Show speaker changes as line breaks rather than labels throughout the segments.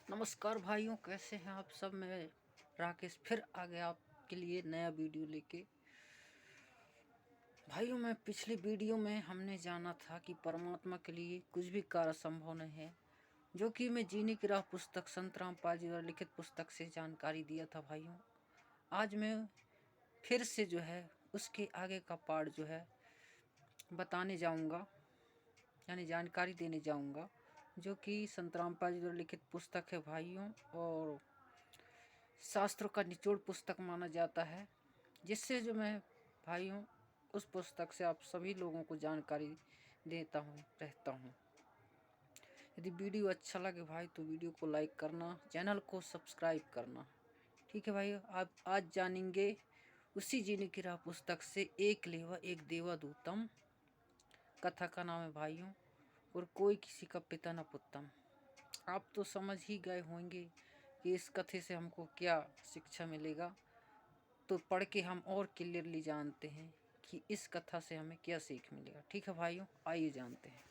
नमस्कार भाइयों, कैसे हैं आप सब। मैं राकेश फिर आ गया आपके लिए नया वीडियो लेके। भाइयों, मैं पिछले वीडियो में हमने जाना था कि परमात्मा के लिए कुछ भी कार्य संभव नहीं है, जो कि मैं जीने की राह पुस्तक संत रामपाल जी द्वारा लिखित पुस्तक से जानकारी दिया था। भाइयों, आज मैं फिर से जो है उसके आगे का पार्ट जो है बताने जाऊंगा, यानी जानकारी देने जाऊंगा, जो कि संत रामपाल जी द्वारा लिखित पुस्तक है भाइयों, और शास्त्रों का निचोड़ पुस्तक माना जाता है, जिससे जो मैं भाइयों उस पुस्तक से आप सभी लोगों को जानकारी देता हूँ रहता हूँ। यदि वीडियो अच्छा लगे भाई तो वीडियो को लाइक करना, चैनल को सब्सक्राइब करना। ठीक है भाई, आप आज जानेंगे उसी जीने की राह पुस्तक से एक लेवा एक देवादूतम। कथा का नाम है भाइयों, और कोई किसी का पिता न पुत्तम। आप तो समझ ही गए होंगे कि इस कथे से हमको क्या शिक्षा मिलेगा, तो पढ़ के हम और क्लियरली जानते हैं कि इस कथा से हमें क्या सीख मिलेगा। ठीक है भाइयों, आइए जानते हैं।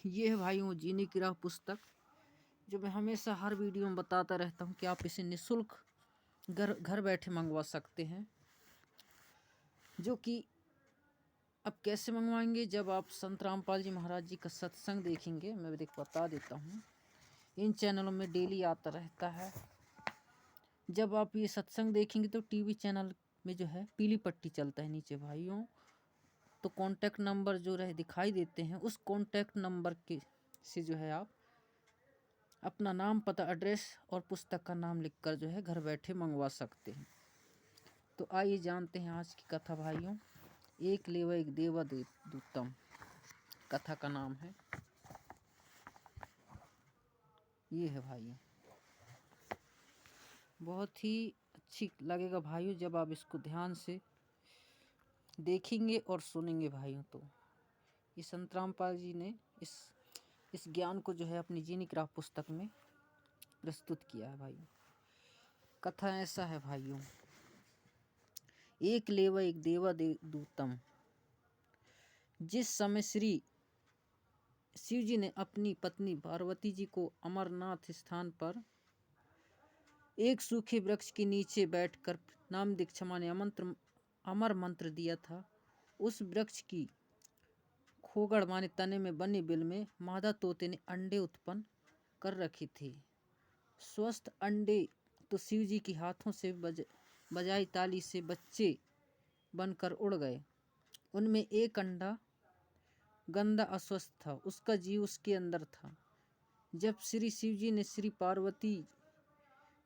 ये है भाइयों जीने की राह पुस्तक, जो मैं हमेशा हर वीडियो में बताता रहता हूँ कि आप इसे निःशुल्क घर बैठे मंगवा सकते हैं। जो कि अब कैसे मंगवाएंगे, जब आप संत रामपाल जी महाराज जी का सत्संग देखेंगे। मैं बता देता हूँ, इन चैनलों में डेली आता रहता है। जब आप ये सत्संग देखेंगे तो टीवी चैनल में जो है पीली पट्टी चलता है नीचे भाइयों, तो कॉन्टैक्ट नंबर जो रहे दिखाई देते हैं, उस कॉन्टैक्ट नंबर के से जो है आप अपना नाम, पता, एड्रेस और पुस्तक का नाम लिखकर जो है घर बैठे मंगवा सकते हैं। तो आइए जानते हैं आज की कथा भाइयों। एक लेवा एक देवा दूतम कथा का नाम है। ये है भाइयों, बहुत ही अच्छी लगेगा भाइयों जब आप इसको ध्यान से देखेंगे और सुनेंगे भाइयों। तो ये संत रामपाल जी ने इस ज्ञान को जो है अपनी जीने की राह पुस्तक में प्रस्तुत किया है भाइयों। कथा ऐसा है भाइयों, एक लेवा एक देवा दूतम। जिस समय श्री शिव जी ने अपनी पत्नी पार्वती जी को अमरनाथ स्थान पर एक सूखे वृक्ष के नीचे बैठकर नाम दीक्षा माने अमर मंत्र दिया था, उस वृक्ष की खोगड़ माने तने में बने बिल में मादा तोते ने अंडे उत्पन्न कर रखे थे। स्वस्थ अंडे तो शिव जी के हाथों से बजाई ताली से बच्चे बनकर उड़ गए। उनमें एक अंडा गंदा अस्वस्थ था, उसका जीव उसके अंदर था। जब श्री शिव जी ने श्री पार्वती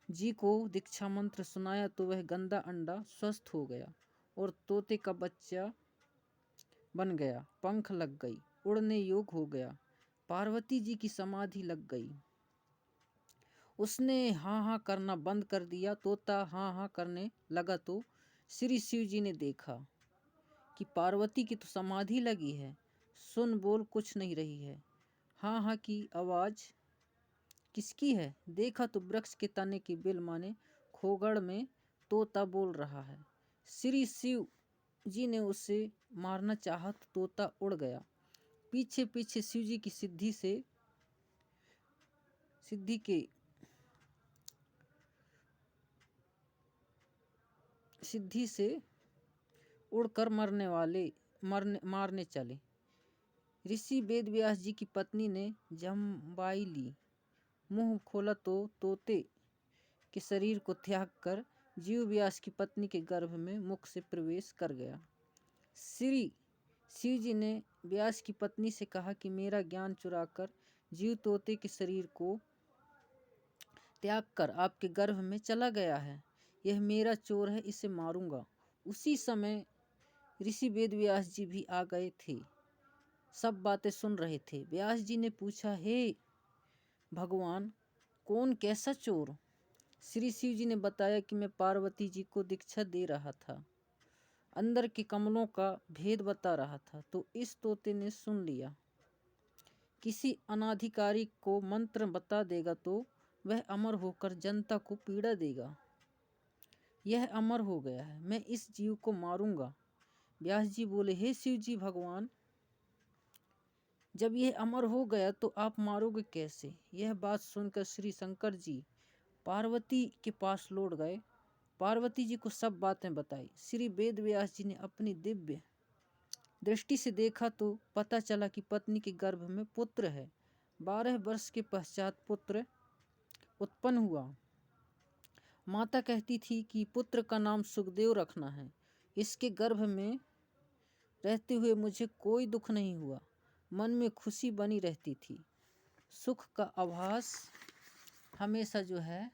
जी को दीक्षा मंत्र सुनाया तो वह गंदा अंडा स्वस्थ हो गया और तोते का बच्चा बन गया। पंख लग गई, उड़ने योग हो गया। पार्वती जी की समाधि लग गई। उसने हाँ हाँ करना बंद कर दिया। तोता हाँ हाँ करने लगा तो श्री शिव जी ने देखा कि पार्वती की तो समाधि लगी है, सुन बोल कुछ नहीं रही है। हाँ हाँ की आवाज़ किसकी है? देखा तो वृक्ष के तने की बिल माने खोगड़ में तोता बोल रहा है। श्री शिव जी ने उसे मारना चाहा तो तोता उड़ गया। पीछे पीछे शिव जी की सिद्धि से उड़कर मारने चले। ऋषि वेद व्यास जी की पत्नी ने जम्बाई ली। मुंह खोला तो तोते के शरीर को त्याग कर जीव व्यास की पत्नी के गर्भ में मुख से प्रवेश कर गया। श्री शिव जी ने व्यास की पत्नी से कहा कि मेरा ज्ञान चुराकर जीव तोते के शरीर को त्याग कर आपके गर्भ में चला गया है। यह मेरा चोर है, इसे मारूंगा। उसी समय ऋषि वेद व्यास जी भी आ गए थे, सब बातें सुन रहे थे। व्यास जी ने पूछा, हे भगवान, कौन कैसा चोर? श्री शिव जी ने बताया कि मैं पार्वती जी को दीक्षा दे रहा था, अंदर के कमलों का भेद बता रहा था। तो इस तोते ने सुन लिया। किसी अनाधिकारी को मंत्र बता देगा तो वह अमर होकर जनता को पीड़ा देगा। यह अमर हो गया है, मैं इस जीव को मारूंगा। व्यास जी बोले, हे शिव जी भगवान, जब यह अमर हो गया तो आप मारोगे कैसे? यह बात सुनकर श्री शंकर जी पार्वती के पास लौट गए। पार्वती जी को सब बातें बताई। श्री वेद व्यास जी ने अपनी दिव्य दृष्टि से देखा तो पता चला कि पत्नी के गर्भ में पुत्र है। 12 वर्ष के पश्चात पुत्र उत्पन्न हुआ। माता कहती थी कि पुत्र का नाम सुखदेव रखना है। इसके गर्भ में रहते हुए मुझे कोई दुख नहीं हुआ, मन में खुशी बनी रहती थी। सुख का आभास हमेशा जो है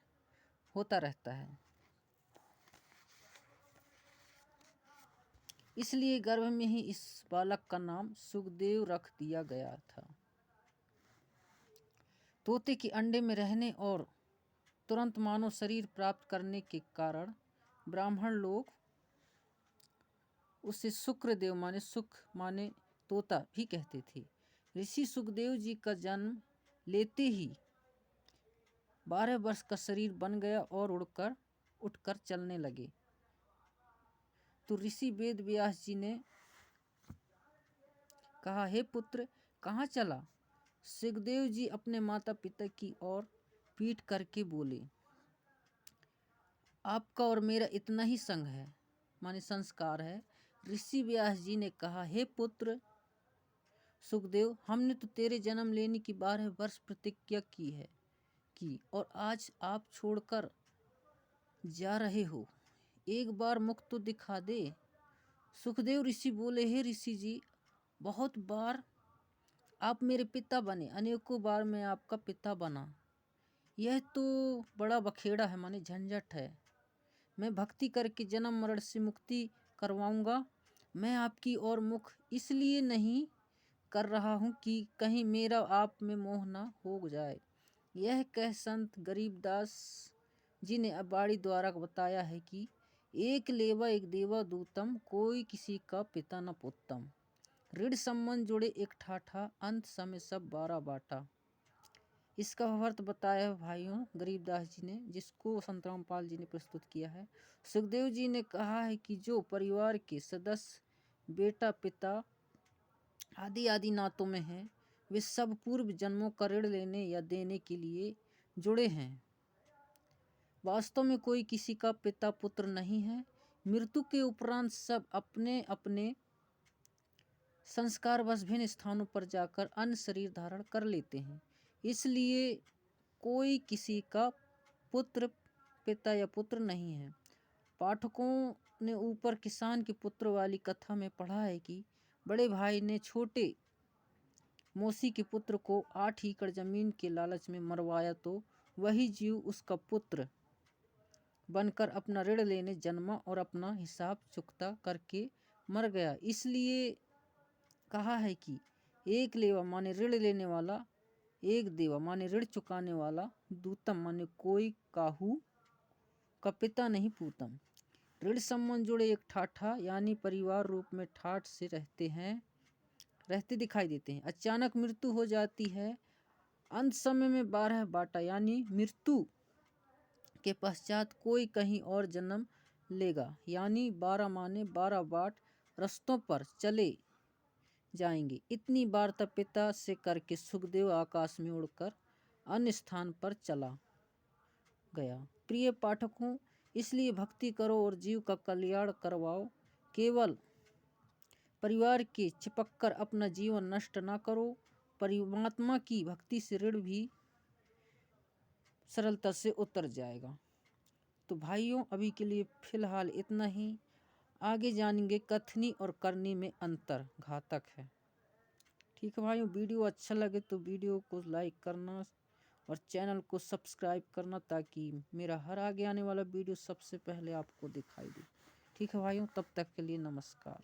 होता रहता है, इसलिए गर्भ में ही इस बालक का नाम सुखदेव रख दिया गया था। तोते के अंडे में रहने और तुरंत मानव शरीर प्राप्त करने के कारण ब्राह्मण लोग उसे शुक्रदेव माने सुख माने तोता भी कहते थे। ऋषि सुखदेव जी का जन्म लेते ही 12 वर्ष का शरीर बन गया और उठकर चलने लगे। तो ऋषि वेद व्यास जी ने कहा, हे पुत्र, कहाँ चला? सुखदेव जी अपने माता पिता की ओर पीठ करके बोले, आपका और मेरा इतना ही संग है, माने संस्कार है। ऋषि व्यास जी ने कहा, हे पुत्र सुखदेव, हमने तो तेरे जन्म लेने की 12 वर्ष प्रतिज्ञा की और आज आप छोड़कर जा रहे हो। एक बार मुख तो दिखा दे। सुखदेव ऋषि बोले, हे ऋषि जी, बहुत बार आप मेरे पिता बने, अनेकों बार मैं आपका पिता बना। यह तो बड़ा बखेड़ा है, माने झंझट है। मैं भक्ति करके जन्म मरण से मुक्ति करवाऊंगा। मैं आपकी ओर मुख इसलिए नहीं कर रहा हूँ कि कहीं मेरा आप में मोह न हो जाए। यह कह संत गरीबदास जी ने अबाड़ी द्वारा बताया है कि एक लेवा एक देवा दूतम, कोई किसी का पिता न पुत्तम। ऋण संबंध जुड़े एक ठाठा, अंत समय सब 12 बाटा। इसका अर्थ बताया है भाइयों गरीबदास जी ने, जिसको संत रामपाल जी ने प्रस्तुत किया है। सुखदेव जी ने कहा है कि जो परिवार के सदस्य बेटा पिता आदि आदि नातों में हैं, वे सब पूर्व जन्मों का ऋण लेने या देने के लिए जुड़े हैं। वास्तव में कोई किसी का पिता पुत्र नहीं है। मृत्यु के उपरांत सब अपने अपने संस्कार वश भिन्न स्थानों पर जाकर अन्य शरीर धारण कर लेते हैं। इसलिए कोई किसी का पुत्र पिता या पुत्र नहीं है। पाठकों ने ऊपर किसान के पुत्र वाली कथा में पढ़ा है कि बड़े भाई ने छोटे मौसी के पुत्र को 8 एकड़ जमीन के लालच में मरवाया तो वही जीव उसका पुत्र बनकर अपना ऋण लेने जन्मा और अपना हिसाब चुकता करके मर गया। इसलिए कहा है कि एक लेवा माने ऋण लेने वाला, एक देवा माने ऋण चुकाने वाला, दूतम माने कोई काहू का पिता नहीं पूतम। ऋण संबंध जुड़े एक ठाठा यानी परिवार रूप में ठाठ से रहते दिखाई देते हैं। अचानक मृत्यु हो जाती है। अंत समय में 12 बाटा यानी मृत्यु के पश्चात कोई कहीं और जन्म लेगा, यानी 12 माने 12 बाट रस्तों पर चले जाएंगे। इतनी वार्ता पिता से करके सुखदेव आकाश में उड़कर अन्य स्थान पर चला गया। प्रिय पाठकों, इसलिए भक्ति करो और जीव का कल्याण करवाओ। केवल परिवार के चिपककर अपना जीवन नष्ट ना करो। परमात्मा की भक्ति से ऋण भी सरलता से उतर जाएगा। तो भाइयों, अभी के लिए फिलहाल इतना ही। आगे जानेंगे कथनी और करनी में अंतर घातक है। ठीक है भाइयों, वीडियो अच्छा लगे तो वीडियो को लाइक करना और चैनल को सब्सक्राइब करना, ताकि मेरा हर आगे आने वाला वीडियो सबसे पहले आपको दिखाई दे। ठीक है भाइयों, तब तक के लिए नमस्कार।